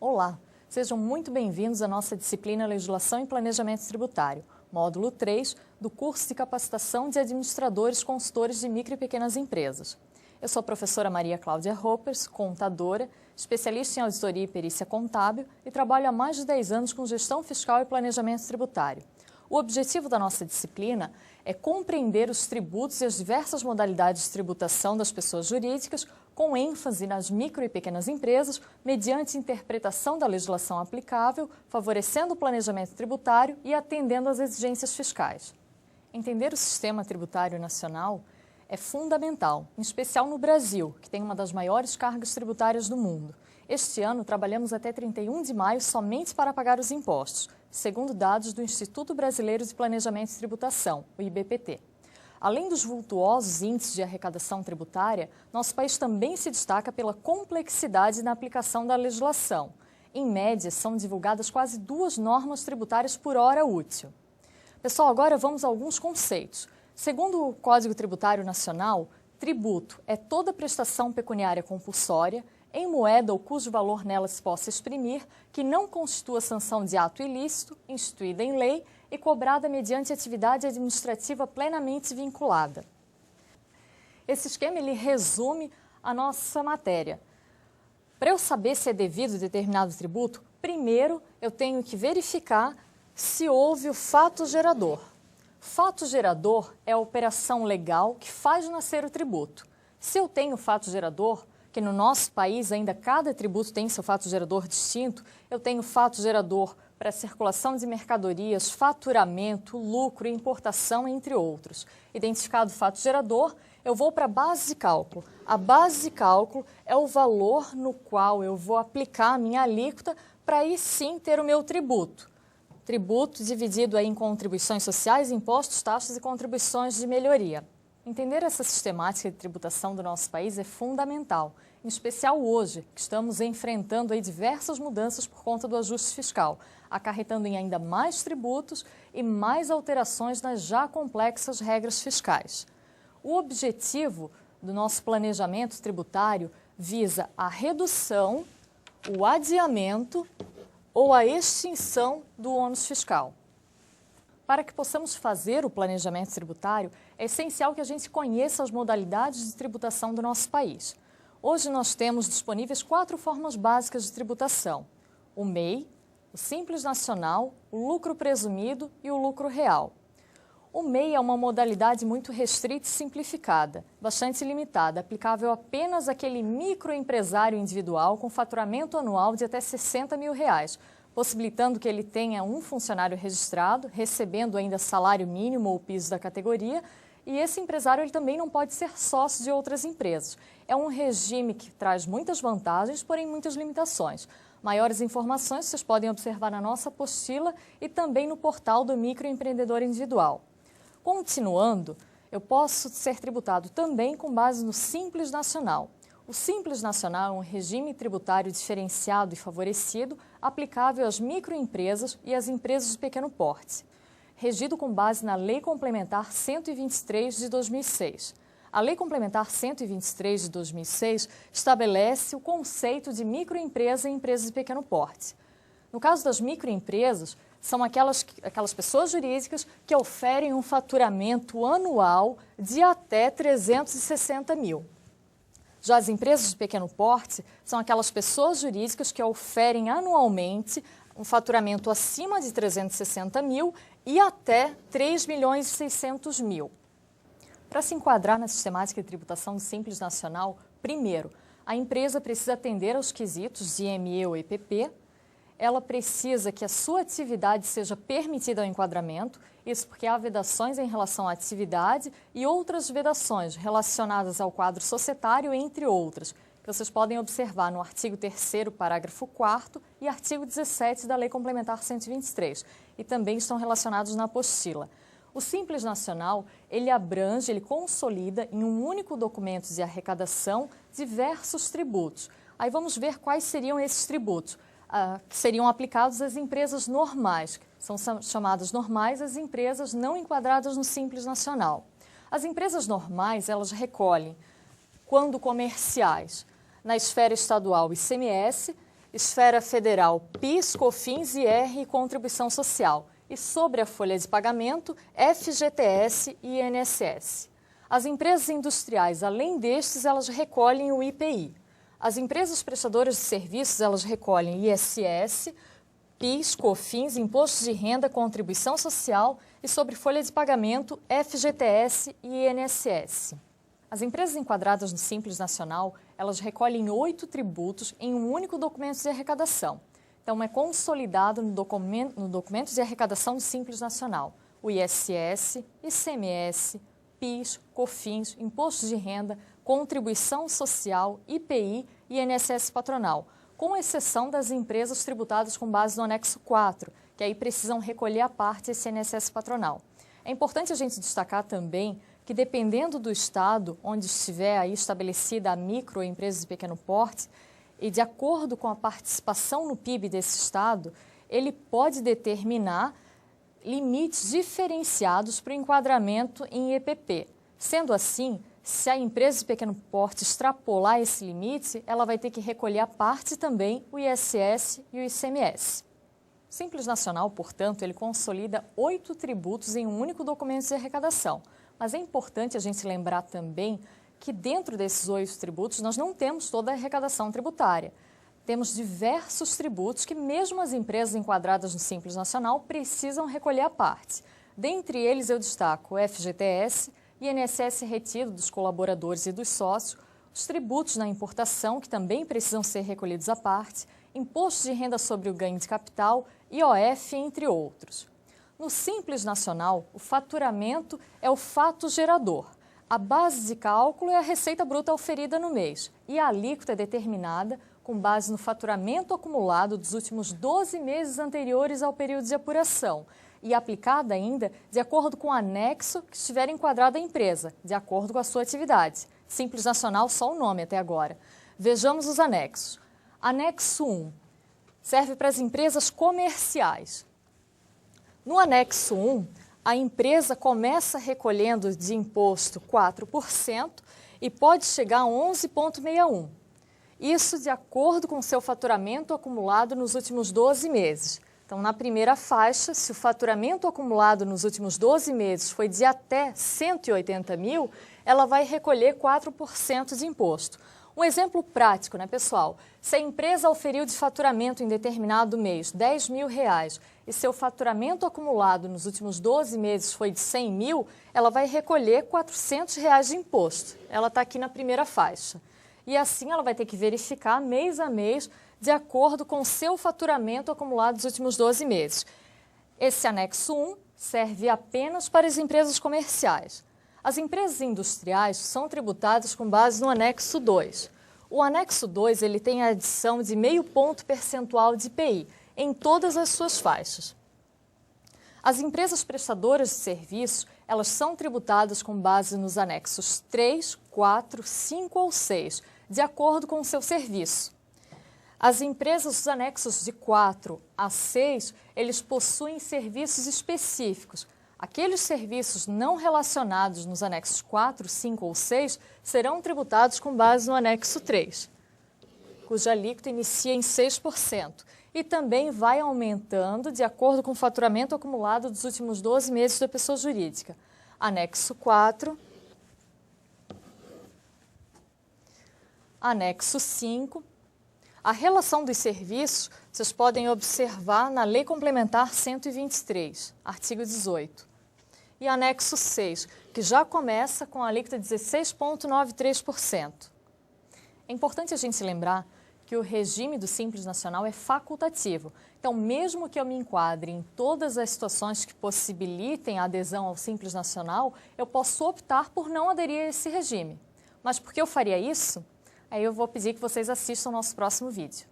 Olá, sejam muito bem-vindos à nossa disciplina Legislação e Planejamento Tributário, módulo 3 do curso de capacitação de administradores consultores de micro e pequenas empresas. Eu sou a professora Maria Cláudia Hoppers, contadora, especialista em auditoria e perícia contábil e trabalho há mais de 10 anos com gestão fiscal e planejamento tributário. O objetivo da nossa disciplina é compreender os tributos e as diversas modalidades de tributação das pessoas jurídicas, com ênfase nas micro e pequenas empresas, mediante interpretação da legislação aplicável, favorecendo o planejamento tributário e atendendo às exigências fiscais. Entender o sistema tributário nacional é fundamental, em especial no Brasil, que tem uma das maiores cargas tributárias do mundo. Este ano, trabalhamos até 31 de maio somente para pagar os impostos, segundo dados do Instituto Brasileiro de Planejamento e Tributação, o IBPT. Além dos vultuosos índices de arrecadação tributária, nosso país também se destaca pela complexidade na aplicação da legislação. Em média, são divulgadas quase 2 normas tributárias por hora útil. Pessoal, agora vamos a alguns conceitos. Segundo o Código Tributário Nacional, tributo é toda prestação pecuniária compulsória, em moeda ou cujo valor nela se possa exprimir, que não constitua sanção de ato ilícito, instituída em lei e cobrada mediante atividade administrativa plenamente vinculada. Esse esquema ele resume a nossa matéria. Para eu saber se é devido determinado tributo, primeiro eu tenho que verificar se houve o fato gerador. Fato gerador é a operação legal que faz nascer o tributo. Se eu tenho fato gerador, que no nosso país ainda cada tributo tem seu fato gerador distinto, eu tenho fato gerador para circulação de mercadorias, faturamento, lucro e importação, entre outros. Identificado o fato gerador, eu vou para a base de cálculo. A base de cálculo é o valor no qual eu vou aplicar a minha alíquota para aí sim ter o meu tributo. Tributo dividido aí em contribuições sociais, impostos, taxas e contribuições de melhoria. Entender essa sistemática de tributação do nosso país é fundamental, em especial hoje, que estamos enfrentando aí diversas mudanças por conta do ajuste fiscal, acarretando em ainda mais tributos e mais alterações nas já complexas regras fiscais. O objetivo do nosso planejamento tributário visa a redução, o adiamento ou a extinção do ônus fiscal. Para que possamos fazer o planejamento tributário, é essencial que a gente conheça as modalidades de tributação do nosso país. Hoje nós temos disponíveis 4 formas básicas de tributação: o MEI, o Simples Nacional, o lucro presumido e o lucro real. O MEI é uma modalidade muito restrita e simplificada, bastante limitada, aplicável apenas àquele microempresário individual com faturamento anual de até R$60 mil, possibilitando que ele tenha um funcionário registrado, recebendo ainda salário mínimo ou piso da categoria, e esse empresário ele também não pode ser sócio de outras empresas. É um regime que traz muitas vantagens, porém muitas limitações. Maiores informações vocês podem observar na nossa apostila e também no portal do microempreendedor individual. Continuando, eu posso ser tributado também com base no Simples Nacional. O Simples Nacional é um regime tributário diferenciado e favorecido, aplicável às microempresas e às empresas de pequeno porte, regido com base na Lei Complementar 123 de 2006. A Lei Complementar 123 de 2006 estabelece o conceito de microempresa e empresas de pequeno porte. No caso das microempresas, são aquelas pessoas jurídicas que oferem um faturamento anual de até 360 mil. Já as empresas de pequeno porte são aquelas pessoas jurídicas que oferem anualmente um faturamento acima de 360 mil e até 3.600.000. Para se enquadrar na sistemática de tributação do Simples Nacional, primeiro, a empresa precisa atender aos quesitos de IME ou EPP, ela precisa que a sua atividade seja permitida ao enquadramento, isso porque há vedações em relação à atividade e outras vedações relacionadas ao quadro societário, entre outras, que vocês podem observar no artigo 3º, parágrafo 4º e artigo 17 da Lei Complementar 123, e também estão relacionados na apostila. O Simples Nacional, ele abrange, ele consolida em um único documento de arrecadação diversos tributos. Aí vamos ver quais seriam esses tributos. Que seriam aplicados às empresas normais, são chamadas normais as empresas não enquadradas no Simples Nacional. As empresas normais, elas recolhem, quando comerciais, na esfera estadual ICMS, esfera federal, PIS, COFINS, IR e contribuição social. E sobre a folha de pagamento, FGTS e INSS. As empresas industriais, além destes, elas recolhem o IPI. As empresas prestadoras de serviços, elas recolhem ISS, PIS, COFINS, imposto de renda, contribuição social e sobre folha de pagamento, FGTS e INSS. As empresas enquadradas no Simples Nacional, elas recolhem 8 tributos em um único documento de arrecadação. Então, é consolidado no documento de arrecadação do Simples Nacional o ISS, ICMS, PIS, COFINS, imposto de renda, contribuição social, IPI e INSS patronal, com exceção das empresas tributadas com base no anexo 4, que aí precisam recolher à parte esse INSS patronal. É importante a gente destacar também que, dependendo do estado onde estiver aí estabelecida a micro ou empresa de pequeno porte, e de acordo com a participação no PIB desse estado, ele pode determinar limites diferenciados para o enquadramento em EPP. Sendo assim, se a empresa de pequeno porte extrapolar esse limite, ela vai ter que recolher à parte também o ISS e o ICMS. O Simples Nacional, portanto, ele consolida 8 tributos em um único documento de arrecadação. Mas é importante a gente lembrar também que dentro desses 8 tributos nós não temos toda a arrecadação tributária. Temos diversos tributos que mesmo as empresas enquadradas no Simples Nacional precisam recolher à parte. Dentre eles eu destaco o FGTS, INSS retido dos colaboradores e dos sócios, os tributos na importação, que também precisam ser recolhidos à parte, imposto de renda sobre o ganho de capital, IOF, entre outros. No Simples Nacional, o faturamento é o fato gerador. A base de cálculo é a receita bruta oferida no mês e a alíquota é determinada com base no faturamento acumulado dos últimos 12 meses anteriores ao período de apuração e aplicada ainda de acordo com o anexo que estiver enquadrado a empresa, de acordo com a sua atividade. Simples Nacional, só o nome até agora. Vejamos os anexos. Anexo 1 serve para as empresas comerciais. No anexo 1, a empresa começa recolhendo de imposto 4% e pode chegar a 11,61%. Isso de acordo com seu faturamento acumulado nos últimos 12 meses. Então, na primeira faixa, se o faturamento acumulado nos últimos 12 meses foi de até 180 mil, ela vai recolher 4% de imposto. Um exemplo prático, né, pessoal? Se a empresa oferiu de faturamento em determinado mês R$10 mil e seu faturamento acumulado nos últimos 12 meses foi de 100 mil, ela vai recolher R$400 de imposto. Ela está aqui na primeira faixa. E assim ela vai ter que verificar mês a mês de acordo com o seu faturamento acumulado nos últimos 12 meses. Esse anexo 1 serve apenas para as empresas comerciais. As empresas industriais são tributadas com base no anexo 2. O anexo 2 ele tem a adição de 0,5 ponto percentual de IPI em todas as suas faixas. As empresas prestadoras de serviços, elas são tributadas com base nos anexos 3, 4, 5 ou 6, de acordo com o seu serviço. As empresas dos anexos de 4 a 6, eles possuem serviços específicos. Aqueles serviços não relacionados nos anexos 4, 5 ou 6 serão tributados com base no anexo 3, cuja alíquota inicia em 6% e também vai aumentando de acordo com o faturamento acumulado dos últimos 12 meses da pessoa jurídica. Anexo 4, anexo 5. A relação dos serviços, vocês podem observar na Lei Complementar 123, artigo 18. E anexo 6, que já começa com a alíquota de 16,93%. É importante a gente lembrar que o regime do Simples Nacional é facultativo. Então, mesmo que eu me enquadre em todas as situações que possibilitem a adesão ao Simples Nacional, eu posso optar por não aderir a esse regime. Mas por que eu faria isso? Aí eu vou pedir que vocês assistam ao nosso próximo vídeo.